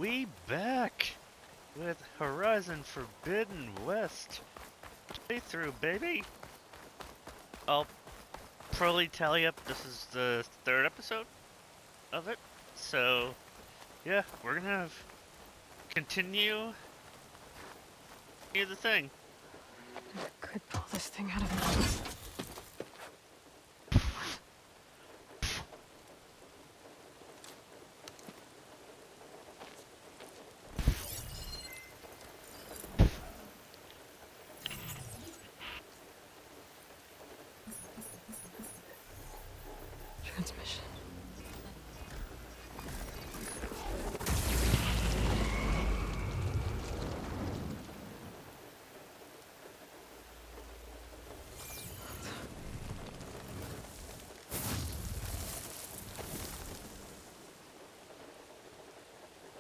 We back with Horizon Forbidden West playthrough, baby. I'll probably tally up. This is the third episode of it, so yeah, we're gonna continue the thing. I could pull this thing out of me. Transmission.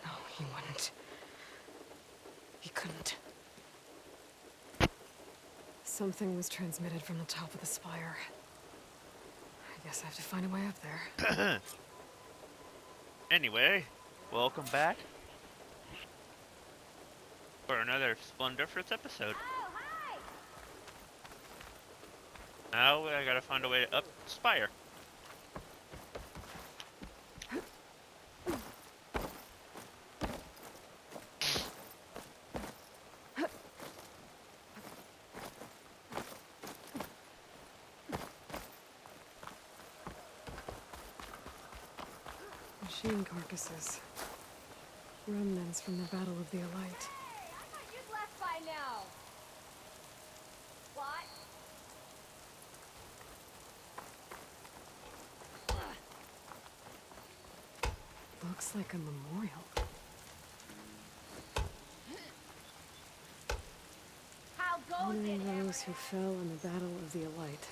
No, he wouldn't. He couldn't. Something was transmitted from the top of the spire. I guess I have to find a way up there. Anyway, welcome back for another Splendiferous episode. Oh, hi! Now I gotta find a way up the spire. Machine carcasses. Remnants from the Battle of the Elite. I thought you'd left by now. What? Looks like a memorial. How goes Honoring it, those who fell in the Battle of the Elite.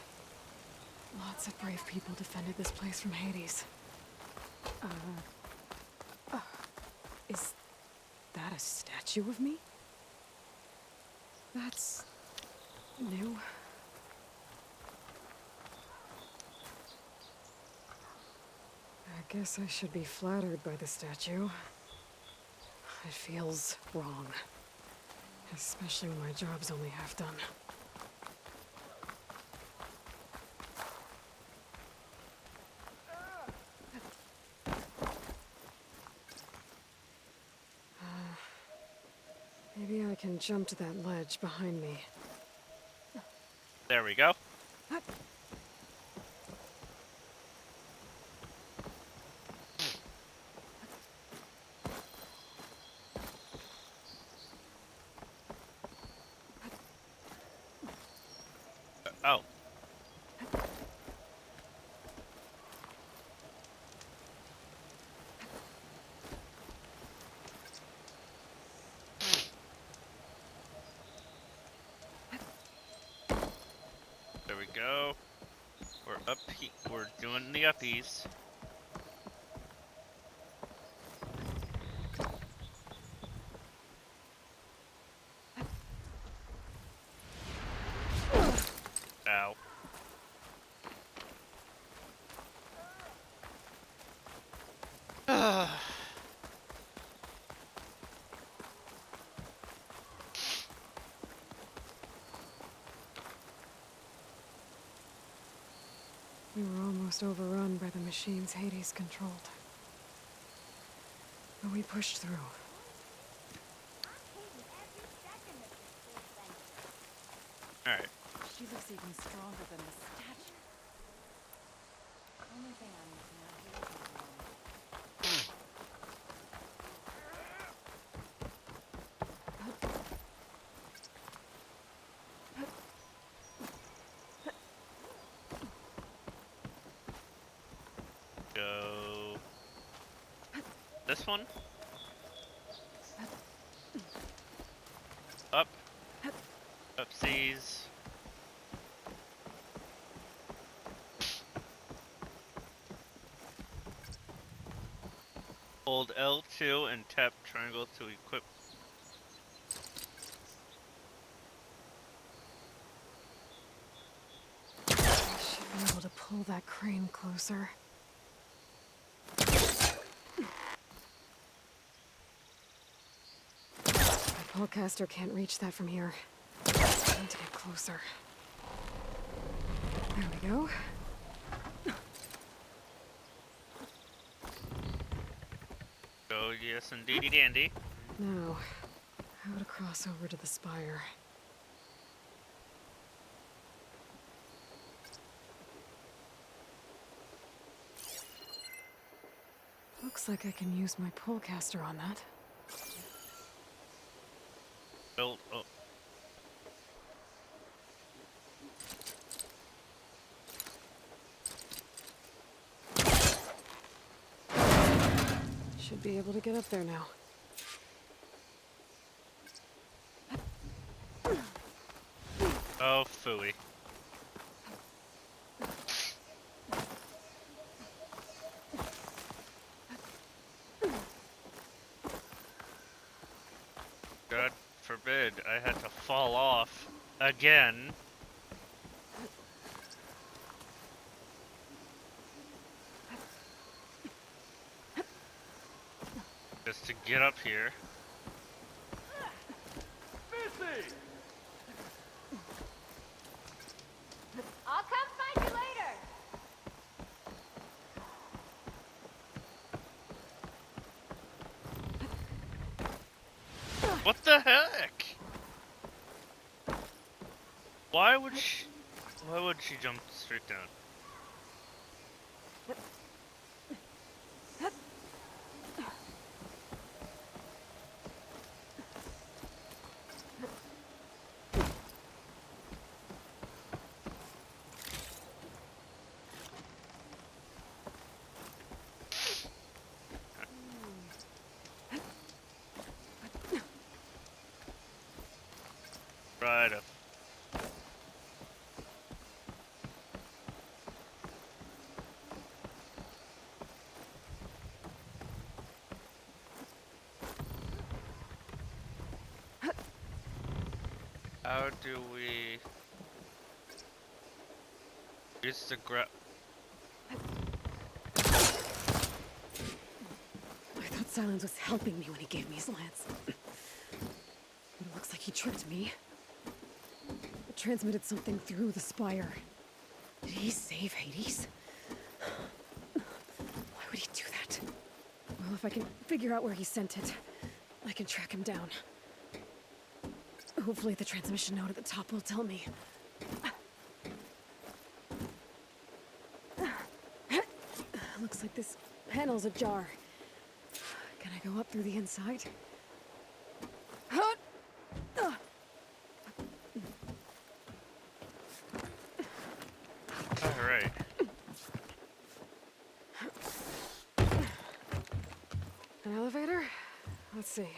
Lots of brave people defended this place from Hades. Is that a statue of me? That's new. I guess I should be flattered by the statue. It feels wrong. Especially when my job's only half done. Maybe I can jump to that ledge behind me. There we go. Oh. There we go. We're up. We're doing the uppies. Ow. We were almost overrun by the machines Hades controlled. But we pushed through. I'm hating every second of this whole thing. Alright. She looks even stronger than the statue. Only thing I need to know here is how long. Go. This one? Up. Upsies. Hold L2 and tap triangle to equip. I should be able to pull that crane closer. polecaster can't reach that from here. I need to get closer. There we go. Oh, yes, indeedy dandy. Now, how to cross over to the spire. Looks like I can use my polecaster on that. Built up. Should be able to get up there now. Oh, phooey. God forbid I had to fall off again. Just to get up here. I'll come find you later. What the heck? Why would she jump straight down? Right up. How do we use the I thought Silence was helping me when he gave me his lance. But it looks like he tricked me. It transmitted something through the spire. Did he save Hades? Why would he do that? Well, if I can figure out where he sent it, I can track him down. Hopefully the transmission note at the top will tell me. Looks like this panel's ajar. Can I go up through the inside? Alright. An elevator? Let's see.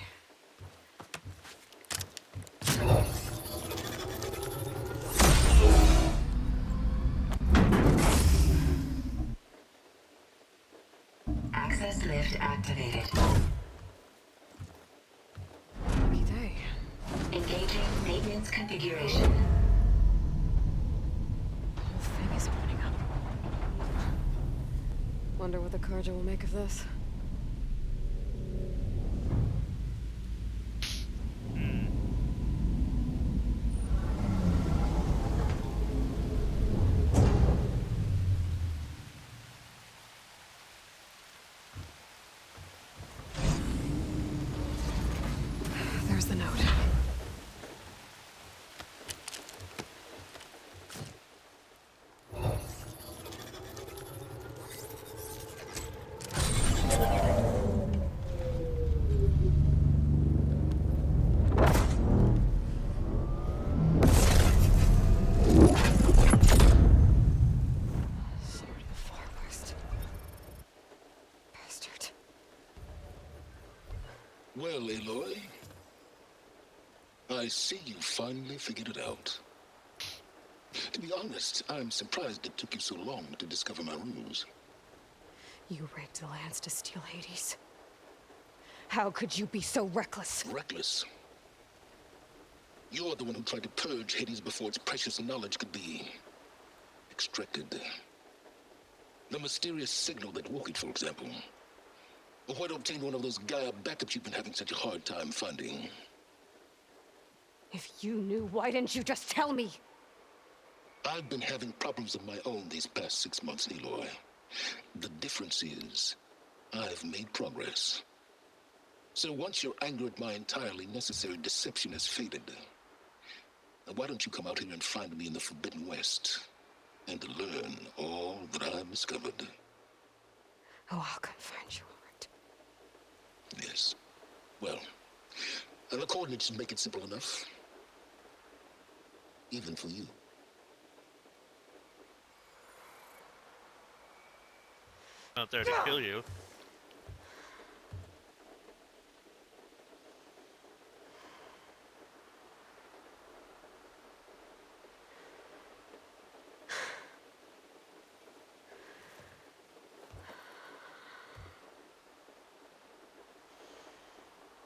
Access lift activated. Lucky day. Engaging maintenance configuration. The whole thing is opening up. Wonder what the Carja will make of this. There's the note. Sword of the Far West. Bastard. Well, Aloy, I see you finally figured it out. To be honest, I'm surprised it took you so long to discover my ruse. You rigged the lance to steal Hades. How could you be so reckless? Reckless. You're the one who tried to purge Hades before its precious knowledge could be extracted. The mysterious signal that woke it, for example. Or why to obtain one of those Gaia backups you've been having such a hard time finding. If you knew, why didn't you just tell me? I've been having problems of my own these past 6 months, Aloy. The difference is, I've made progress. So once your anger at my entirely necessary deception has faded, why don't you come out here and find me in the Forbidden West and learn all that I've discovered? Oh, I'll come find you, all right. Yes. Well, the coordinates make it simple enough. Even for you. Out there to kill you.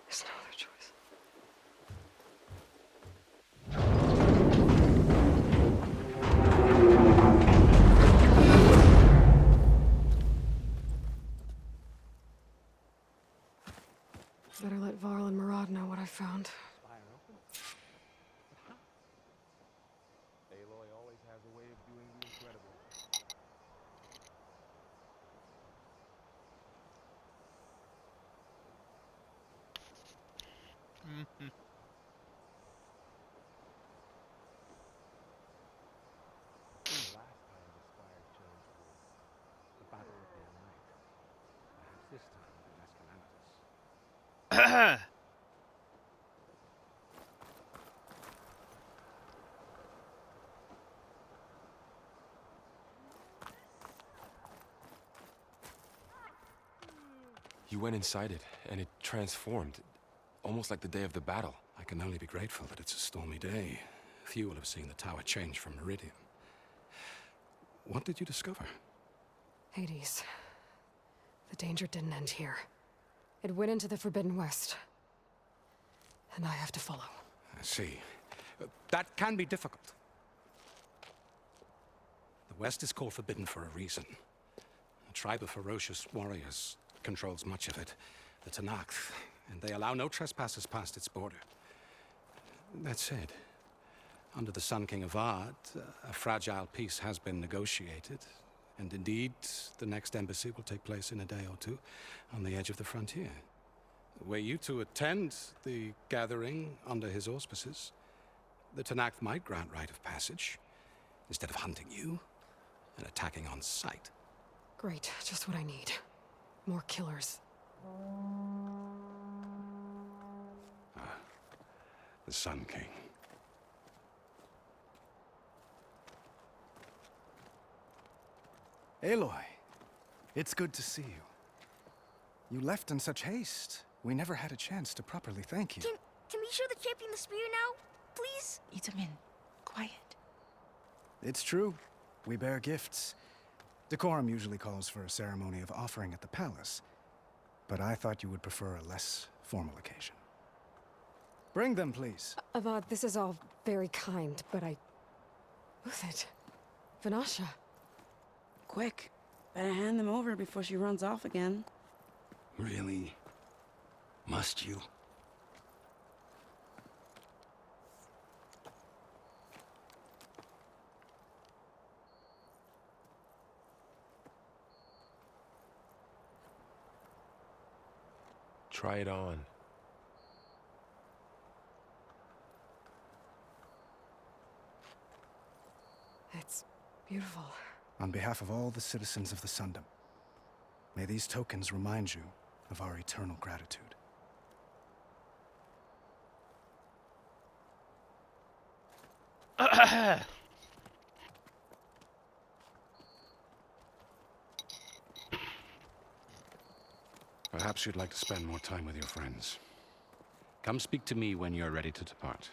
There's no other choice. Better let Varl and Murad know what I found. Fire open? But how? Aloy always has a way of doing the incredible. Mhm. The last time the Spire chose war, the Battle of Day and Night. Perhaps this time will be less calamitous. You went inside it, and it transformed, almost like the day of the battle. I can only be grateful that it's a stormy day. Few will have seen the tower change from Meridian. What did you discover? Hades. The danger didn't end here. It went into the Forbidden West. And I have to follow. I see. That can be difficult. The West is called Forbidden for a reason. A tribe of ferocious warriors controls much of it, the Tenakth, and they allow no trespassers past its border. That said, under the Sun King Avad, a fragile peace has been negotiated, and indeed, the next embassy will take place in a day or two on the edge of the frontier. Were you to attend the gathering under his auspices, the Tenakth might grant right of passage, instead of hunting you and attacking on sight. Great, just what I need. More killers. The Sun King. Aloy, it's good to see you. You left in such haste. We never had a chance to properly thank you. Can we show the champion the spear now? Please? Itamin, quiet. It's true. We bear gifts. Decorum usually calls for a ceremony of offering at the palace, but I thought you would prefer a less formal occasion. Bring them, please. Avad, this is all very kind, but Who's it? Vanasha. Quick, better hand them over before she runs off again. Really? Must you? Try it on. It's beautiful. On behalf of all the citizens of the Sundom, may these tokens remind you of our eternal gratitude. Perhaps you'd like to spend more time with your friends. Come speak to me when you're ready to depart.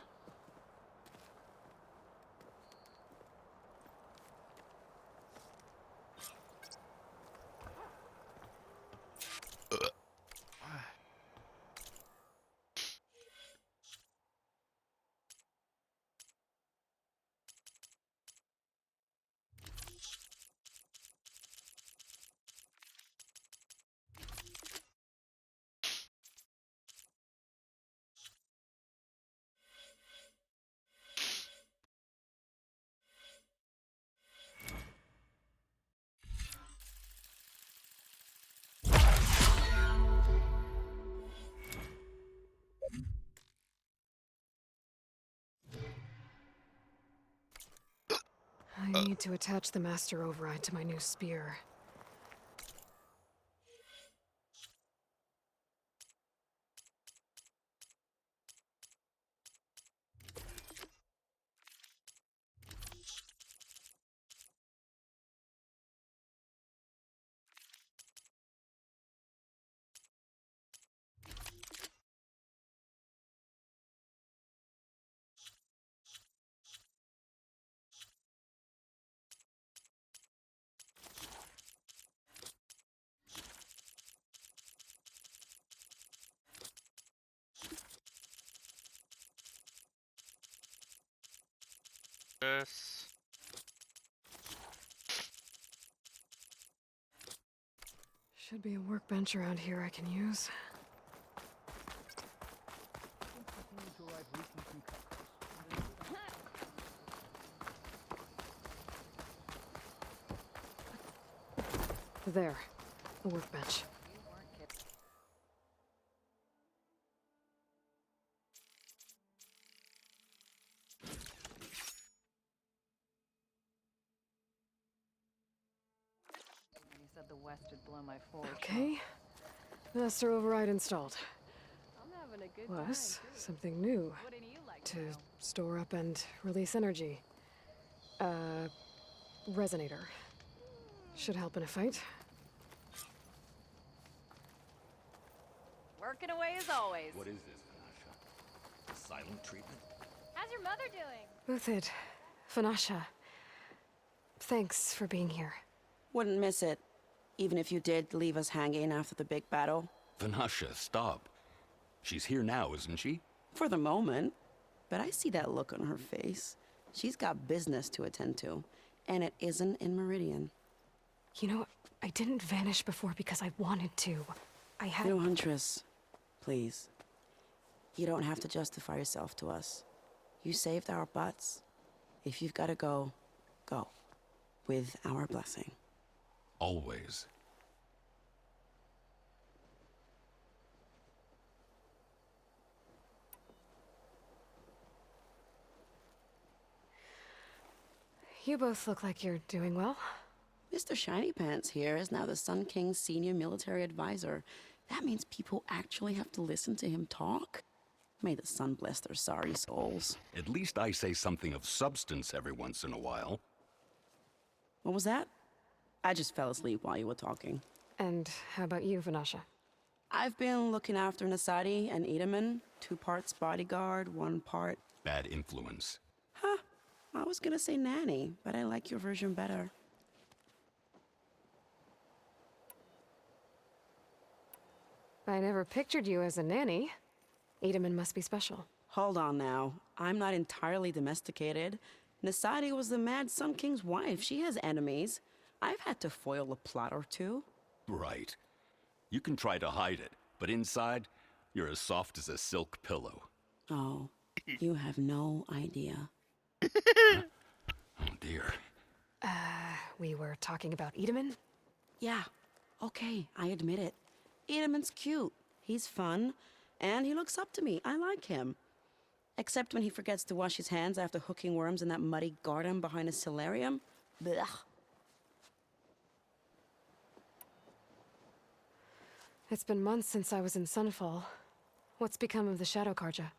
I need to attach the master override to my new spear. This. Should be a workbench around here I can use. There, a workbench. You said the West would blow my forge. Okay, master override installed. I'm having a good Plus, time, too. something new Wouldn't you like to to know? store up and release energy. Resonator. Should help in a fight. Working away as always. What is this, Vanasha? A silent treatment? How's your mother doing? Uthid, Vanasha. Thanks for being here. Wouldn't miss it, even if you did leave us hanging after the big battle. Vanasha, stop. She's here now, isn't she? For the moment. But I see that look on her face. She's got business to attend to, and it isn't in Meridian. You know, I didn't vanish before because I wanted to. I had... No, Huntress. Please. You don't have to justify yourself to us. You saved our butts. If you've got to go, go. With our blessing. Always. You both look like you're doing well. Mr. Shiny Pants here is now the Sun King's senior military advisor. That means people actually have to listen to him talk? May the sun bless their sorry souls. At least I say something of substance every once in a while. What was that? I just fell asleep while you were talking. And how about you, Vanasha? I've been looking after Nasadi and Edaman. 2 parts bodyguard, 1 part... Bad influence. Huh. I was gonna say nanny, but I like your version better. I never pictured you as a nanny. Edaman must be special. Hold on now. I'm not entirely domesticated. Nasadi was the Mad Sun King's wife. She has enemies. I've had to foil a plot or 2. Right. You can try to hide it, but inside, you're as soft as a silk pillow. Oh, you have no idea. Oh dear. We were talking about Edaman? Yeah, okay, I admit it. Edaman's cute. He's fun, and he looks up to me. I like him. Except when he forgets to wash his hands after hooking worms in that muddy garden behind a solarium. Blech. It's been months since I was in Sunfall. What's become of the Shadow Karja?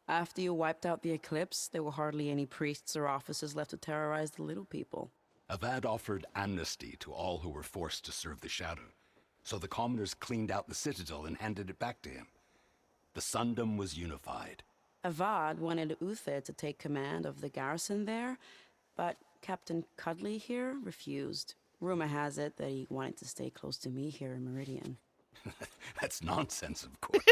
After you wiped out the Eclipse, there were hardly any priests or officers left to terrorize the little people. Avad offered amnesty to all who were forced to serve the Shadow. So the commoners cleaned out the citadel and handed it back to him. The Sundom was unified. Avad wanted Uthid to take command of the garrison there, but Captain Cudley here refused. Rumor has it that he wanted to stay close to me here in Meridian. That's nonsense, of course.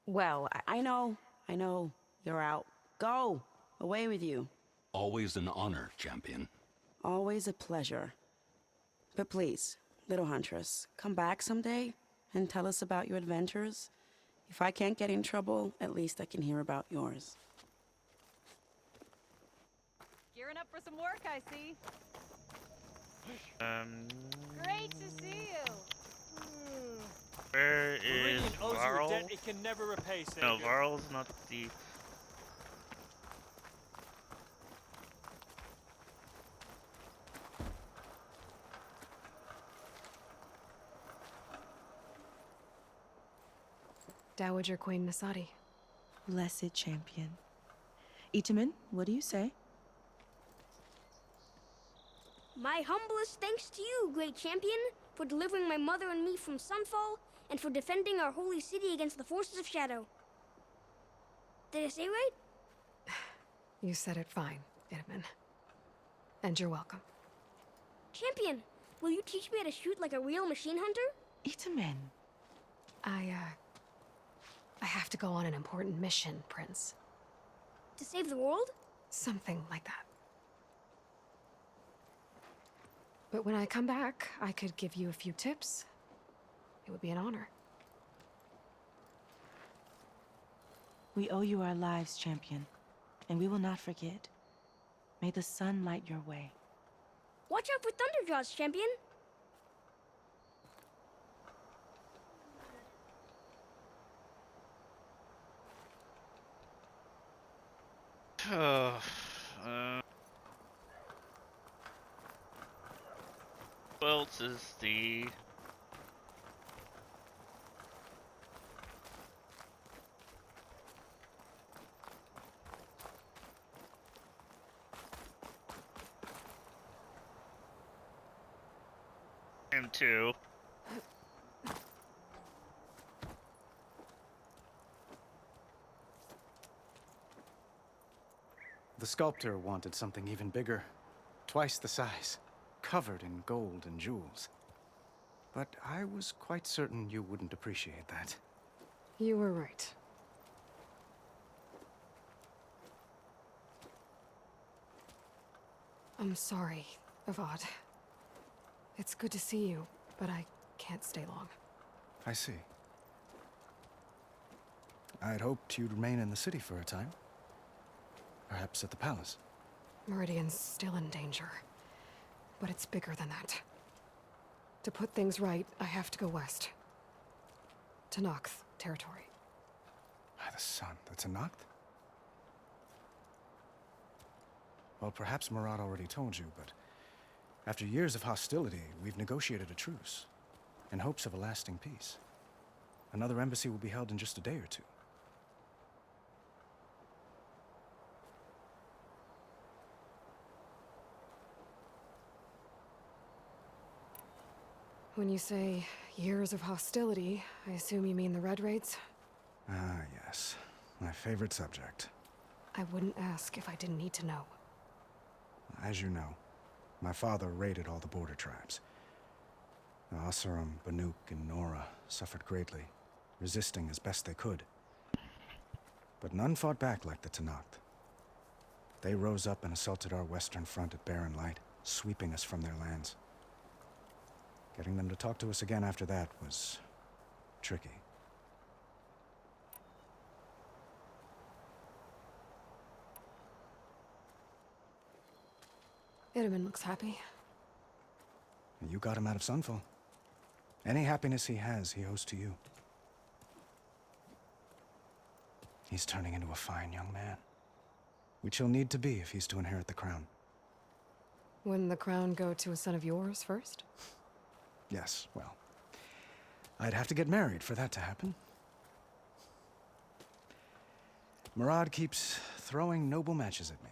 Well, I know. You're out. Go! Away with you. Always an honor, champion. Always a pleasure. But please, little Huntress, come back someday and tell us about your adventures. If I can't get in trouble, at least I can hear about yours. Gearing up for some work, I see. Great to see you. Where is Meridian owes you a Varl? debt it can never repay, Savior. No, Varl's not the... Dowager Queen Nasadi. Blessed champion. Itamen, what do you say? My humblest thanks to you, great champion, for delivering my mother and me from Sunfall, and for defending our holy city against the forces of Shadow. Did I say right? You said it fine, Itamen. And you're welcome. Champion, will you teach me how to shoot like a real machine hunter? Itamen. I have to go on an important mission, Prince. To save the world? Something like that. But when I come back, I could give you a few tips. It would be an honor. We owe you our lives, champion, and we will not forget. May the sun light your way. Watch out for Thunderjaws, champion! What else is the... M2. The sculptor wanted something even bigger, twice the size, covered in gold and jewels. But I was quite certain you wouldn't appreciate that. You were right. I'm sorry, Avad. It's good to see you, but I can't stay long. I see. I'd hoped you'd remain in the city for a time. Perhaps at the palace. Meridian's still in danger. But it's bigger than that. To put things right, I have to go west. To Nox territory. By the sun, that's a Noct? Well, perhaps Murad already told you, but after years of hostility, we've negotiated a truce, in hopes of a lasting peace. Another embassy will be held in just a day or two. When you say years of hostility, I assume you mean the Red Raids? Ah, yes. My favorite subject. I wouldn't ask if I didn't need to know. As you know, my father raided all the border tribes. The Asurum, Banuk, and Nora suffered greatly, resisting as best they could. But none fought back like the Tenakth. They rose up and assaulted our western front at Barren Light, sweeping us from their lands. Getting them to talk to us again after that was tricky. Itamen looks happy. You got him out of Sunfall. Any happiness he has, he owes to you. He's turning into a fine young man, which he'll need to be if he's to inherit the crown. Wouldn't the crown go to a son of yours first? Yes, well, I'd have to get married for that to happen. Murad keeps throwing noble matches at me.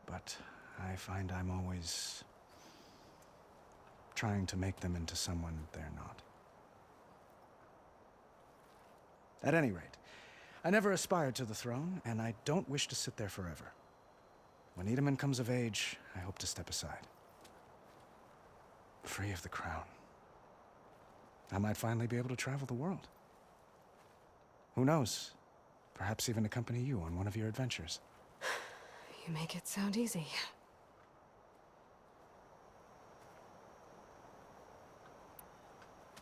But I find I'm always trying to make them into someone they're not. At any rate, I never aspired to the throne, and I don't wish to sit there forever. When Itamen comes of age, I hope to step aside. Free of the crown. I might finally be able to travel the world. Who knows? Perhaps even accompany you on one of your adventures. You make it sound easy.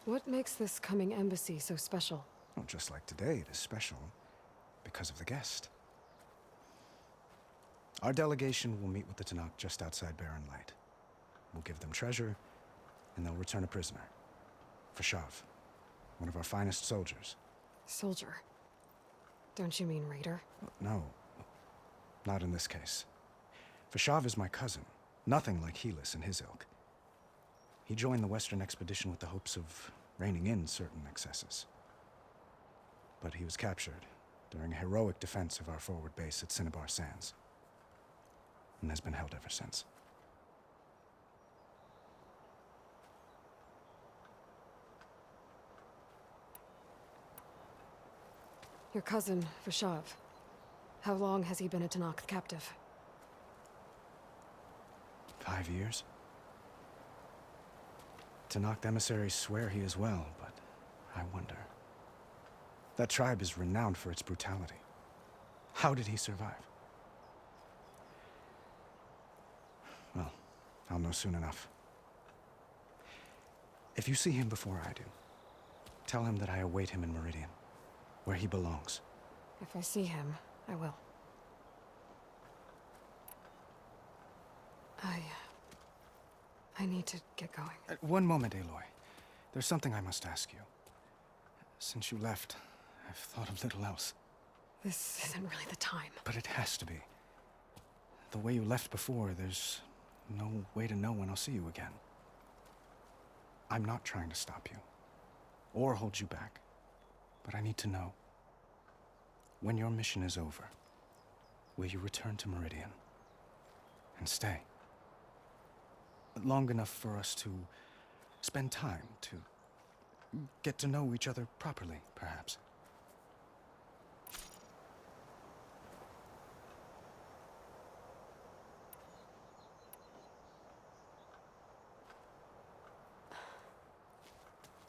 What makes this coming embassy so special? Well, just like today, it is special because of the guest. Our delegation will meet with the Tenakth just outside Barren Light. We'll give them treasure, and they'll return a prisoner. For Shav. one of our finest soldiers. Soldier? Don't you mean raider? No, not in this case. Vashav is my cousin, nothing like Helis and his ilk. He joined the Western expedition with the hopes of reining in certain excesses. But he was captured during a heroic defense of our forward base at Cinnabar Sands, and has been held ever since. Your cousin, Vashav. How long has he been a Tenakth captive? 5 years? Tenakth emissaries swear he is well, but I wonder. That tribe is renowned for its brutality. How did he survive? Well, I'll know soon enough. If you see him before I do, tell him that I await him in Meridian, where he belongs. If I see him, I will. I need to get going. One moment, Aloy. There's something I must ask you. Since you left, I've thought of little else. This isn't really the time. But it has to be. The way you left before, there's no way to know when I'll see you again. I'm not trying to stop you, or hold you back. But I need to know. When your mission is over, will you return to Meridian? And stay? Long enough for us to spend time, to get to know each other properly, perhaps.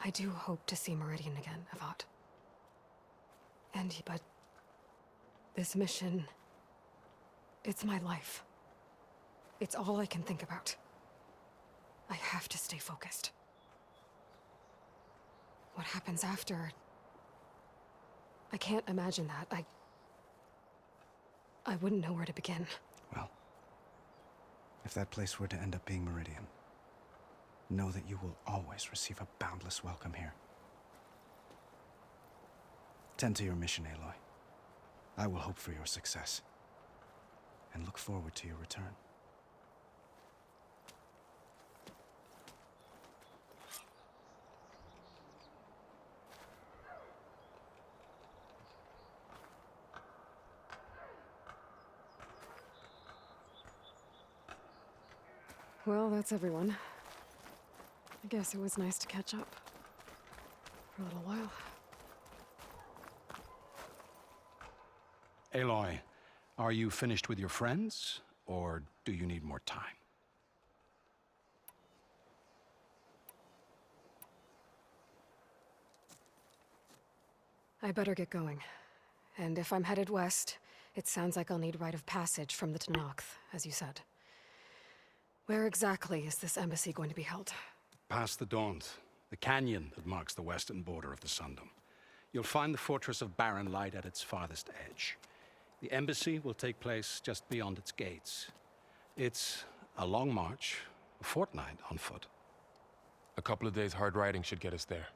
I do hope to see Meridian again, Avad. But this mission, it's my life. It's all I can think about. I have to stay focused. What happens after? I can't imagine that. I wouldn't know where to begin. Well, if that place were to end up being Meridian, know that you will always receive a boundless welcome here. Tend to your mission, Aloy. I will hope for your success, and look forward to your return. Well, that's everyone. I guess it was nice to catch up. For a little while. Aloy, are you finished with your friends, or do you need more time? I better get going. And if I'm headed west, it sounds like I'll need rite of passage from the Tenakth, as you said. Where exactly is this embassy going to be held? Past the Daunt, the canyon that marks the western border of the Sundom. You'll find the fortress of Barren Light at its farthest edge. The embassy will take place just beyond its gates. It's a long march, a fortnight on foot. A couple of days hard riding should get us there.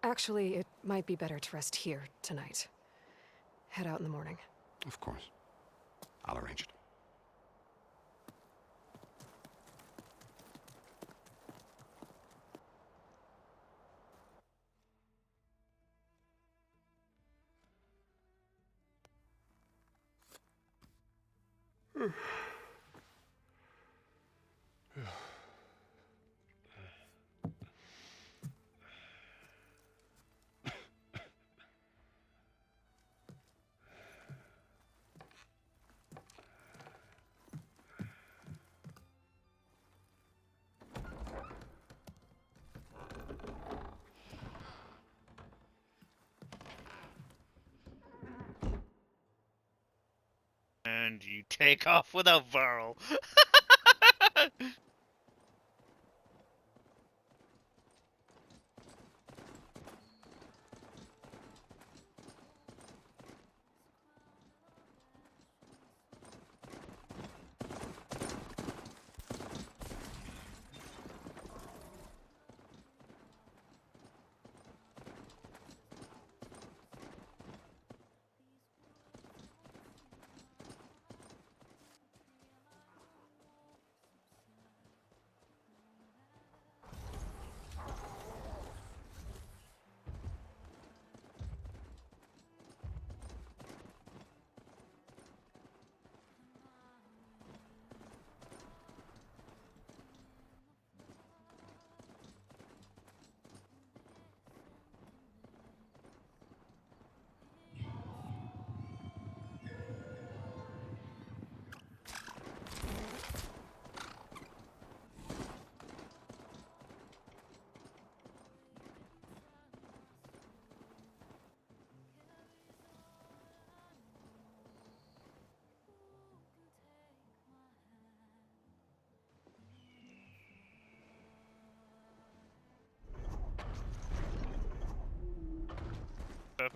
Actually, it might be better to rest here tonight. Head out in the morning. Of course. I'll arrange it. And you take off without Varl.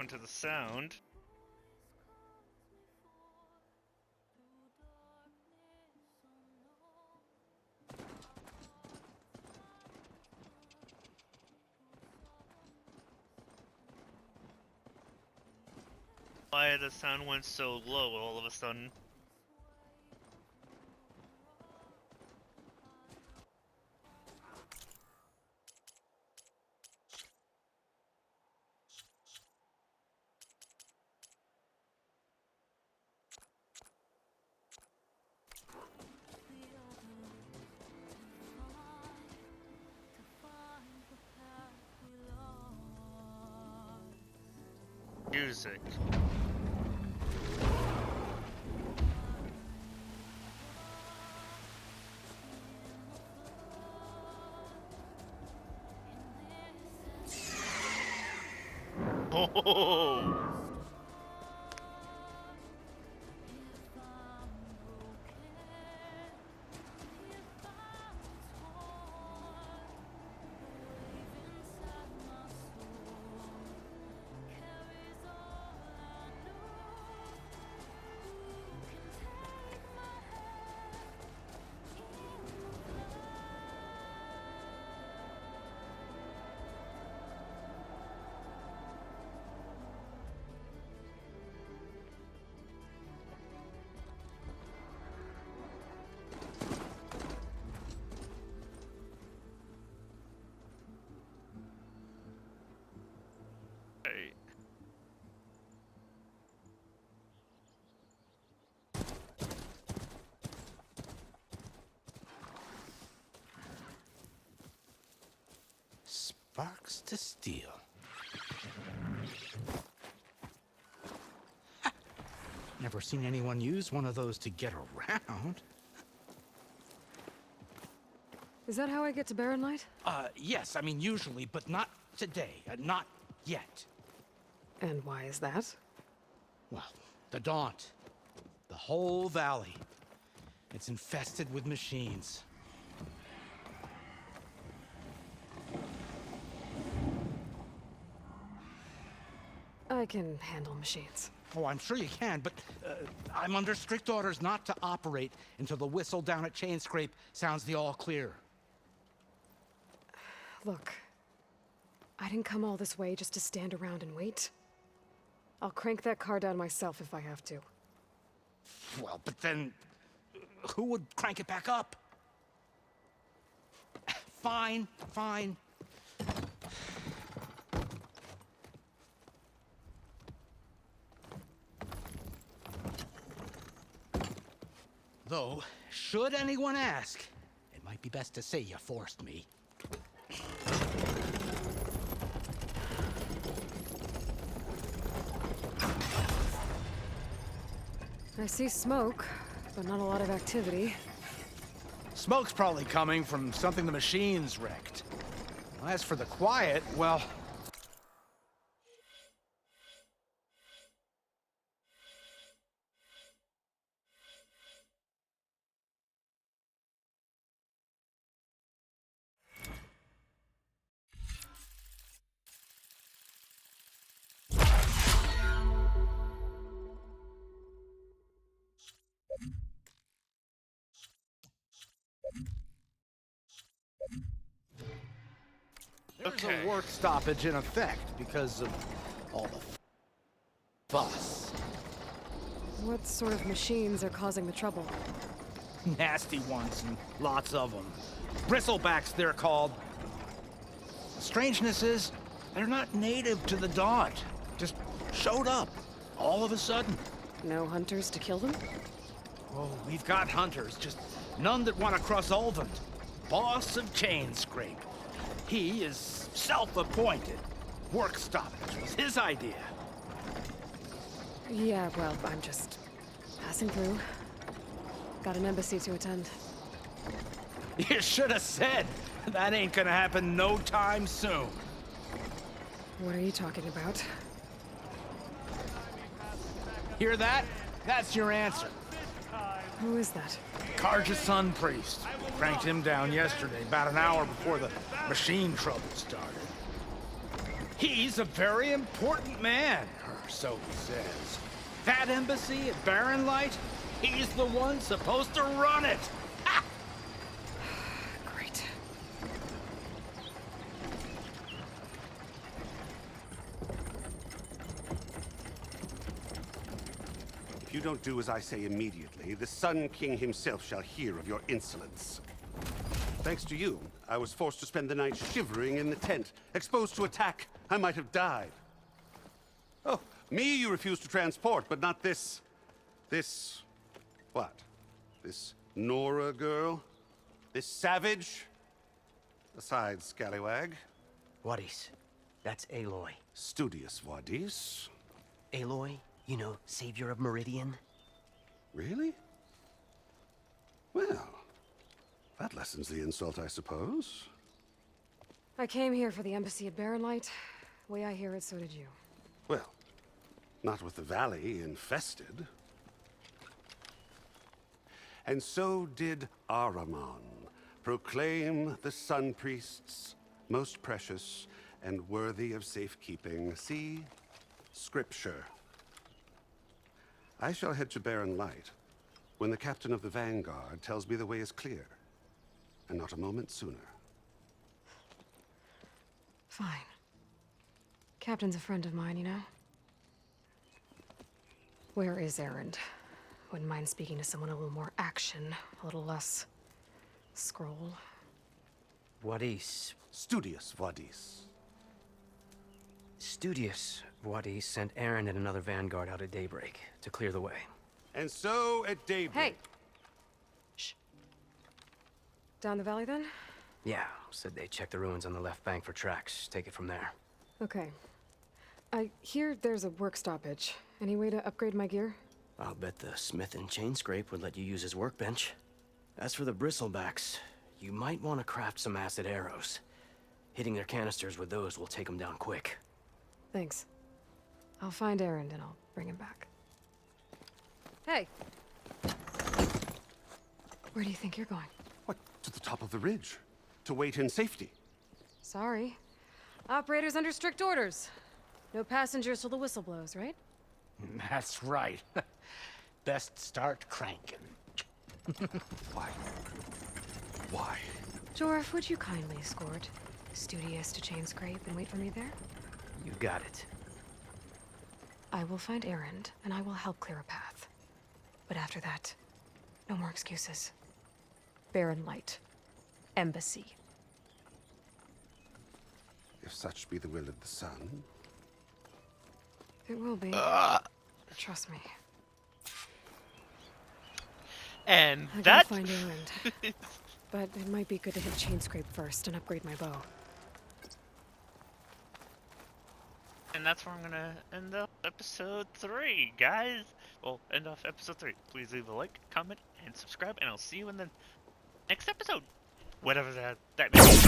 onto the sound. Why the sound went so low all of a sudden? Music. Oh. Hey. Sparks to steel. Never seen anyone use one of those to get around. Is that how I get to Barren Light? Yes, I mean usually, but not today. Not yet. And why is that? Well, the Daunt. The whole valley. It's infested with machines. I can handle machines. Oh, I'm sure you can, but I'm under strict orders not to operate until the whistle down at Chainscrape sounds the all clear. Look, I didn't come all this way just to stand around and wait. I'll crank that car down myself if I have to. Well, but then who would crank it back up? Fine, fine. Though, should anyone ask, it might be best to say you forced me. I see smoke, but not a lot of activity. Smoke's probably coming from something the machines wrecked. As for the quiet, well... There's a work stoppage in effect because of all the fuss. What sort of machines are causing the trouble? Nasty ones, and lots of them. Bristlebacks, they're called. The strangeness is, they're not native to the Daunt. Just showed up, all of a sudden. No hunters to kill them? Oh, we've got hunters, just none that want to cross Ulvund. Boss of Chainscrape. He is self-appointed. Work stoppage was his idea. Yeah, well, I'm just passing through. Got an embassy to attend. You should have said. That ain't gonna happen no time soon. What are you talking about? Hear that? That's your answer. Who is that? Carja Sun Priest. Cranked him down yesterday, about an hour before the machine trouble started. He's a very important man, or so he says. That embassy at Barren Light, he's the one supposed to run it! Great. If you don't do as I say immediately, the Sun King himself shall hear of your insolence. Thanks to you, I was forced to spend the night shivering in the tent. Exposed to attack, I might have died. Oh, me you refuse to transport, but not this... what? This Nora girl? This savage? Aside, scallywag. Wadis. That's Aloy. Studious Wadis. Aloy, you know, savior of Meridian. Really? Well, that lessens the insult, I suppose. I came here for the embassy at Barren Light. Way I hear it, so did you. Well, not with the valley infested. And so did Ahriman proclaim the Sun Priests most precious and worthy of safekeeping. See? Scripture. I shall head to Barren Light when the captain of the Vanguard tells me the way is clear, and not a moment sooner. Fine. Captain's a friend of mine, you know? Where is Erend? Wouldn't mind speaking to someone a little more action, a little less scroll. Wadis. Studious Wadis. Studious Wadis sent Erend and another Vanguard out at daybreak to clear the way. And so at daybreak... Hey! Shh. Down the valley, then? Yeah, said they checked the ruins on the left bank for tracks. Take it from there. Okay. I hear there's a work stoppage. Any way to upgrade my gear? I'll bet the smith in Chainscrape would let you use his workbench. As for the bristlebacks, you might want to craft some acid arrows. Hitting their canisters with those will take them down quick. Thanks. I'll find Erend and I'll bring him back. Hey! Where do you think you're going? What, to the top of the ridge? To wait in safety? Sorry. Operator's under strict orders. No passengers till the whistle blows, right? That's right. Best start cranking. Why? Why? Jorf, would you kindly escort Studious to Chainscrape and wait for me there? You got it. I will find Erend, and I will help clear a path. But after that, no more excuses. Barren Light. Embassy. If such be the will of the sun. It will be. Trust me. And I that... gotta find Erend. But it might be good to hit Chainscrape first and upgrade my bow. And that's where I'm gonna end up episode 3, guys. Well, end off episode 3. Please leave a like, comment, and subscribe, and I'll see you in the next episode. Whatever that means.